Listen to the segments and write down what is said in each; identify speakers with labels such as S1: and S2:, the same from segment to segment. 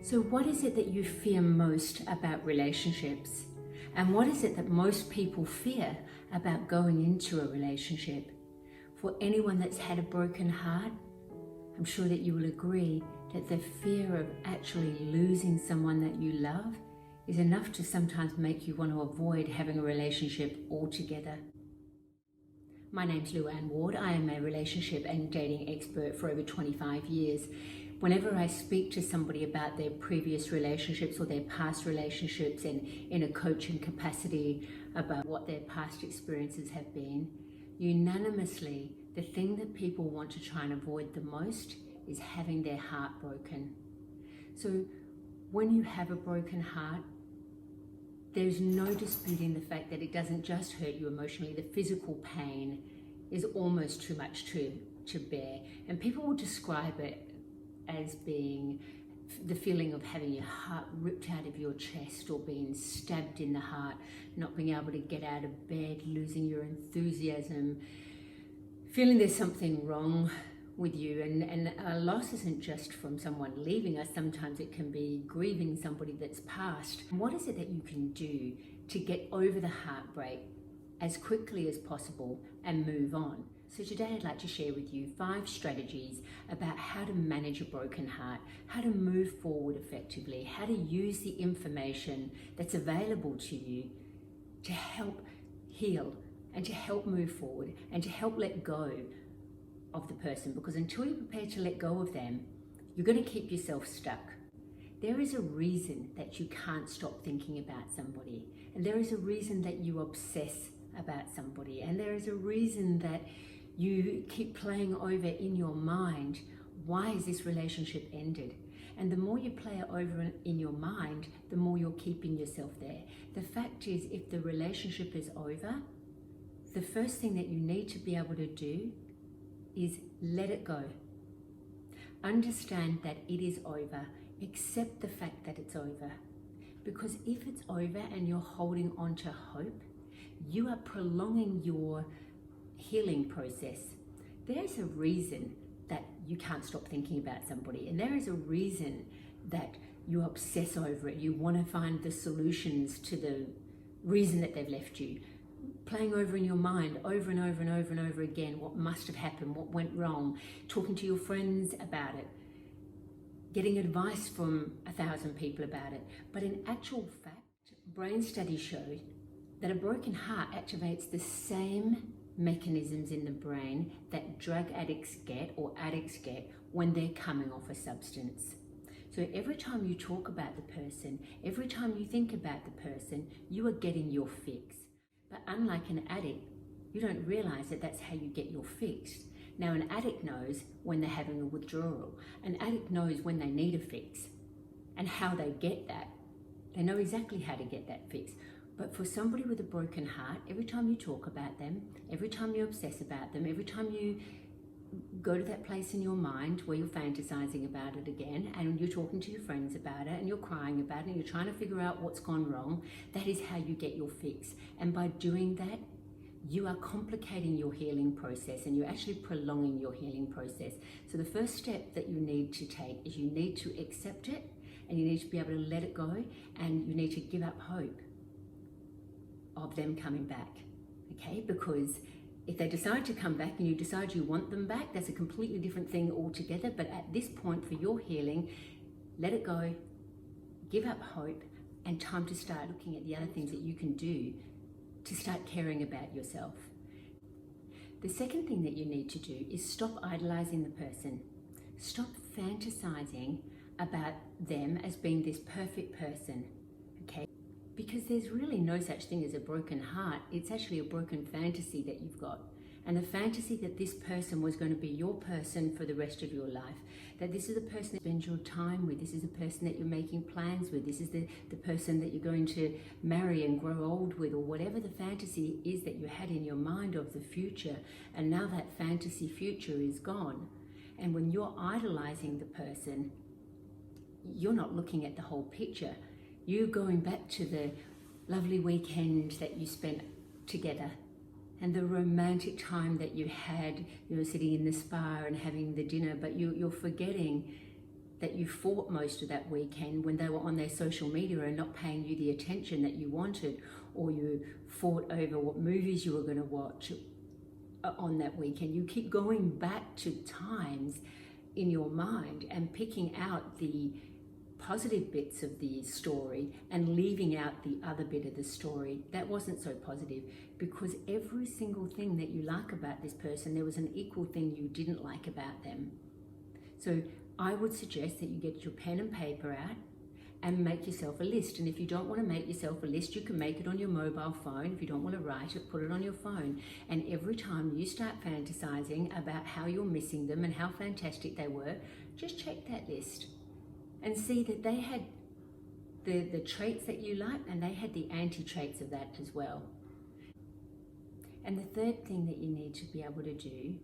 S1: So what is it that you fear most about relationships? And what is it that most people fear about going into a relationship? For anyone that's had a broken heart, I'm sure that you will agree that the fear of actually losing someone that you love is enough to sometimes make you want to avoid having a relationship altogether. My name's Luanne Ward. I am a relationship and dating expert for over 25 years. Whenever I speak to somebody about their previous relationships or their past relationships and in a coaching capacity about what their past experiences have been, unanimously, the thing that people want to try and avoid the most is having their heart broken. So when you have a broken heart, there's no disputing the fact that it doesn't just hurt you emotionally. The physical pain is almost too much to bear. And people will describe it as being the feeling of having your heart ripped out of your chest or being stabbed in the heart, not being able to get out of bed, losing your enthusiasm, feeling there's something wrong with you. And a loss isn't just from someone leaving us. Sometimes it can be grieving somebody that's passed. What is it that you can do to get over the heartbreak as quickly as possible and move on? So today I'd like to share with you 5 strategies about how to manage a broken heart, how to move forward effectively, how to use the information that's available to you to help heal and to help move forward and to help let go of the person, because until you're prepared to let go of them, you're going to keep yourself stuck. There is a reason that you can't stop thinking about somebody, and there is a reason that you obsess about somebody, and there is a reason that you keep playing over in your mind, why is this relationship ended? And the more you play it over in your mind, the more you're keeping yourself there. The fact is, if the relationship is over, the first thing that you need to be able to do is let it go. Understand that it is over. Accept the fact that it's over. Because if it's over and you're holding on to hope, you are prolonging your healing process. There's a reason that you can't stop thinking about somebody, and there is a reason that you obsess over it. You want to find the solutions to the reason that they've left you. Playing over in your mind over and over and over and over again what must have happened, what went wrong, talking to your friends about it, getting advice from 1,000 people about it. But in actual fact, brain studies show that a broken heart activates the same mechanisms in the brain that drug addicts get or addicts get when they're coming off a substance. So every time you talk about the person, every time you think about the person, you are getting your fix. But unlike an addict, you don't realize that that's how you get your fix. Now, an addict knows when they're having a withdrawal. An addict knows when they need a fix and how they get that. They know exactly how to get that fix. But for somebody with a broken heart, every time you talk about them, every time you obsess about them, every time you go to that place in your mind where you're fantasizing about it again and you're talking to your friends about it and you're crying about it and you're trying to figure out what's gone wrong, that is how you get your fix. And by doing that, you are complicating your healing process and you're actually prolonging your healing process. So the first step that you need to take is you need to accept it and you need to be able to let it go, and you need to give up hope of them coming back, okay? Because if they decide to come back and you decide you want them back, that's a completely different thing altogether. But at this point for your healing, let it go, give up hope, and time to start looking at the other things that you can do to start caring about yourself. The second thing that you need to do is stop idolizing the person. Stop fantasizing about them as being this perfect person, okay? Because there's really no such thing as a broken heart. It's actually a broken fantasy that you've got. And the fantasy that this person was going to be your person for the rest of your life, that this is the person that you spend your time with, this is the person that you're making plans with, this is the person that you're going to marry and grow old with, or whatever the fantasy is that you had in your mind of the future. And now that fantasy future is gone. And when you're idolizing the person, you're not looking at the whole picture. You're going back to the lovely weekend that you spent together and the romantic time that you had, sitting in the spa and having the dinner, but you're forgetting that you fought most of that weekend when they were on their social media and not paying you the attention that you wanted, or you fought over what movies you were going to watch on that weekend. You keep going back to times in your mind and picking out the positive bits of the story and leaving out the other bit of the story that wasn't so positive, because every single thing that you like about this person, there was an equal thing you didn't like about them. So I would suggest that you get your pen and paper out and make yourself a list. And if you don't want to make yourself a list, you can make it on your mobile phone. If you don't want to write it, put it on your phone. And every time you start fantasizing about how you're missing them and how fantastic they were, just check that list and see that they had the traits that you like, and they had the anti-traits of that as well. And the third thing that you need to be able to do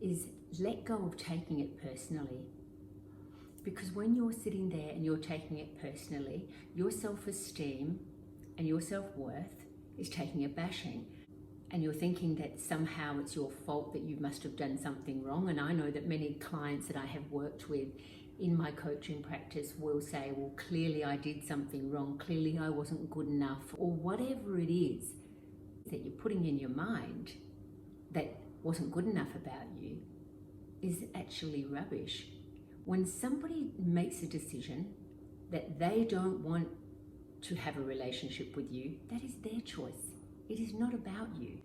S1: is let go of taking it personally. Because when you're sitting there and you're taking it personally, your self-esteem and your self-worth is taking a bashing. And you're thinking that somehow it's your fault, that you must have done something wrong. And I know that many clients that I have worked with in my coaching practice will say, well, clearly I did something wrong. Clearly I wasn't good enough, or whatever it is that you're putting in your mind that wasn't good enough about you is actually rubbish. When somebody makes a decision that they don't want to have a relationship with you, that is their choice. It is not about you.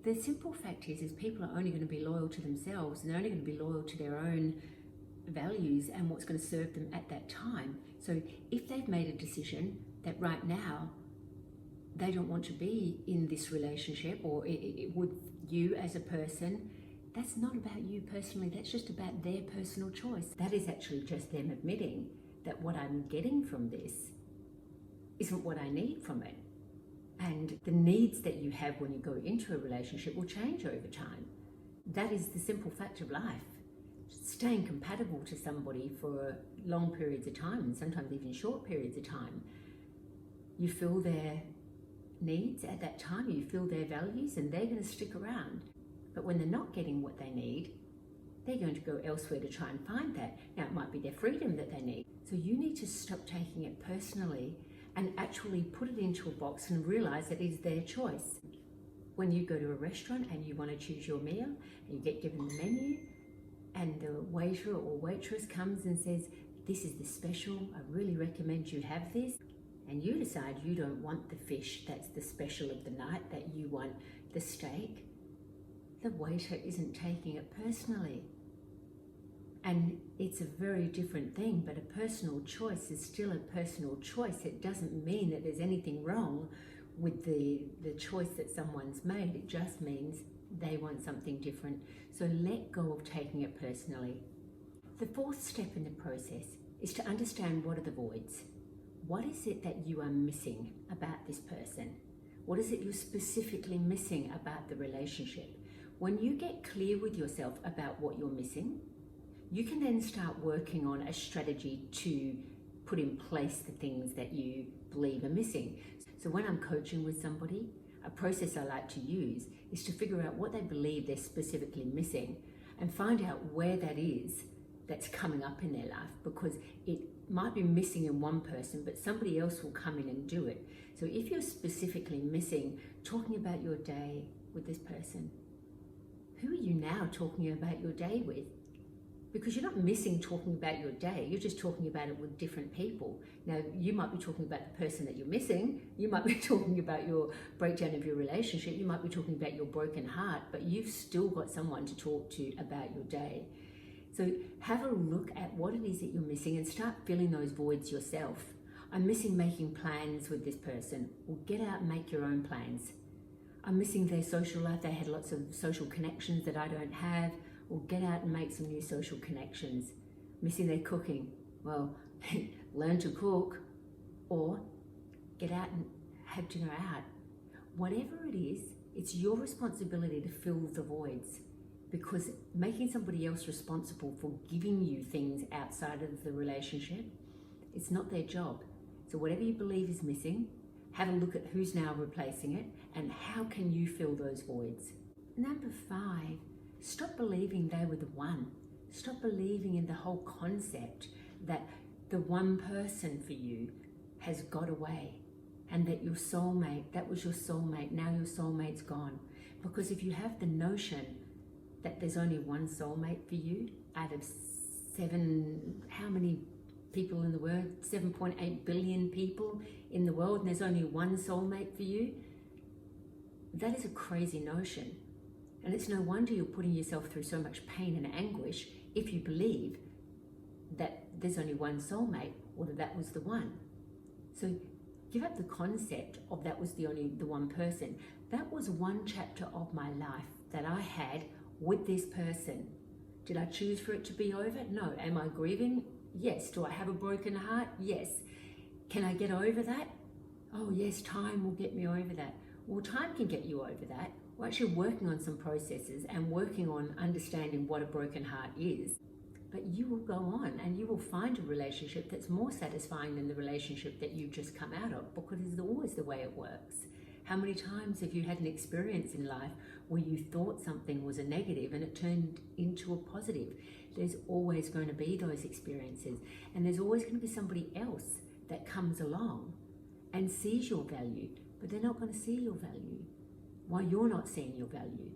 S1: The simple fact is people are only going to be loyal to themselves, and they're only going to be loyal to their own values and what's going to serve them at that time. So if they've made a decision that right now they don't want to be in this relationship or with you as a person, that's not about you personally. That's just about their personal choice. That is actually just them admitting that what I'm getting from this isn't what I need from it. And the needs that you have when you go into a relationship will change over time. That is the simple fact of life. Staying compatible to somebody for long periods of time, and sometimes even short periods of time, you feel their needs at that time, you feel their values, and they're going to stick around. But when they're not getting what they need, they're going to go elsewhere to try and find that. Now, it might be their freedom that they need. So you need to stop taking it personally and actually put it into a box and realize that it is their choice. When you go to a restaurant and you want to choose your meal, and you get given the menu, and the waiter or waitress comes and says, this is the special, I really recommend you have this, and you decide you don't want the fish, that's the special of the night, that you want the steak, the waiter isn't taking it personally. And it's a very different thing, but a personal choice is still a personal choice. It doesn't mean that there's anything wrong with the choice that someone's made. It just means they want something different. So let go of taking it personally. The fourth step in the process is to understand what are the voids. What is it that you are missing about this person? What is it you're specifically missing about the relationship? When you get clear with yourself about what you're missing, you can then start working on a strategy to put in place the things that you believe are missing. So when I'm coaching with somebody, a process I like to use is to figure out what they believe they're specifically missing and find out where that is that's coming up in their life, because it might be missing in one person, but somebody else will come in and do it. So if you're specifically missing talking about your day with this person, who are you now talking about your day with? Because you're not missing talking about your day, you're just talking about it with different people. Now, you might be talking about the person that you're missing, you might be talking about your breakdown of your relationship, you might be talking about your broken heart, but you've still got someone to talk to about your day. So have a look at what it is that you're missing and start filling those voids yourself. I'm missing making plans with this person. Well, get out and make your own plans. I'm missing their social life, they had lots of social connections that I don't have. Or get out and make some new social connections. Missing their cooking, well, learn to cook, or get out and have dinner out. Whatever it is, it's your responsibility to fill the voids, because making somebody else responsible for giving you things outside of the relationship, it's not their job. So whatever you believe is missing, have a look at who's now replacing it and how can you fill those voids. Number 5, stop believing they were the one. Stop believing in the whole concept that the one person for you has got away, and that your soulmate, that was your soulmate, now your soulmate's gone. Because if you have the notion that there's only one soulmate for you out of how many people in the world, 7.8 billion people in the world, and there's only one soulmate for you, that is a crazy notion. And it's no wonder you're putting yourself through so much pain and anguish if you believe that there's only one soulmate, or that was the one. So give up the concept of that was the one person. That was one chapter of my life that I had with this person. Did I choose for it to be over? No. Am I grieving? Yes. Do I have a broken heart? Yes. Can I get over that? Oh yes, time will get me over that. Well, time can get you over that. We're actually working on some processes and working on understanding what a broken heart is. But you will go on and you will find a relationship that's more satisfying than the relationship that you've just come out of, because it's always the way it works. How many times have you had an experience in life where you thought something was a negative and it turned into a positive? There's always going to be those experiences, and there's always going to be somebody else that comes along and sees your value, but they're not going to see your value while you're not seeing your value.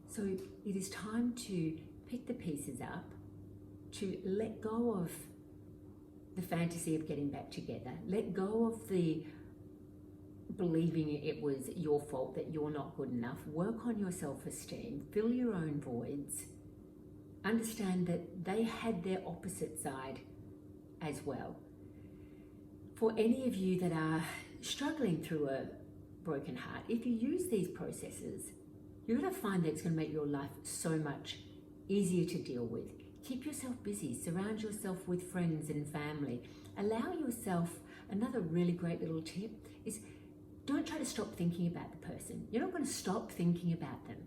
S1: So it is time to pick the pieces up, to let go of the fantasy of getting back together, let go of the believing it was your fault, that you're not good enough. Work on your self-esteem, fill your own voids, understand that they had their opposite side as well. For any of you that are struggling through a broken heart, if you use these processes, you're going to find that it's going to make your life so much easier to deal with. Keep yourself busy, surround yourself with friends and family. Allow yourself, another really great little tip is, don't try to stop thinking about the person. You're not going to stop thinking about them.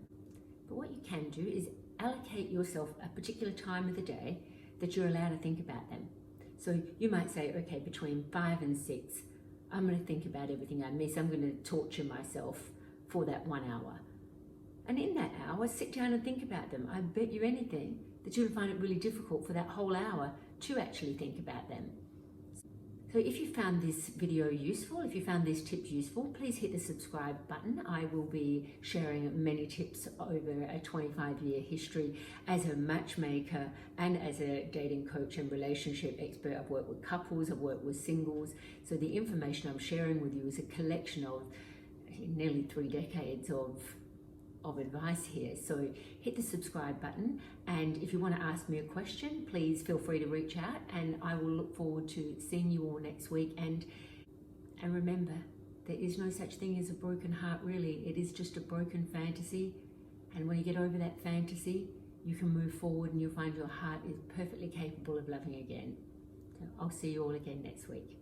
S1: But what you can do is allocate yourself a particular time of the day that you're allowed to think about them. So you might say, okay, between 5 and 6, I'm going to think about everything I miss. I'm going to torture myself for that 1 hour. And in that hour, sit down and think about them. I bet you anything that you'll find it really difficult for that whole hour to actually think about them. So if you found this video useful, if you found these tips useful, please hit the subscribe button. I will be sharing many tips over a 25-year history as a matchmaker and as a dating coach and relationship expert. I've worked with couples, I've worked with singles. So the information I'm sharing with you is a collection of nearly 3 decades of advice here. So hit the subscribe button, and if you want to ask me a question, please feel free to reach out, and I will look forward to seeing you all next week. And remember, there is no such thing as a broken heart, really. It is just a broken fantasy, and when you get over that fantasy, you can move forward and you'll find your heart is perfectly capable of loving again. So I'll see you all again next week.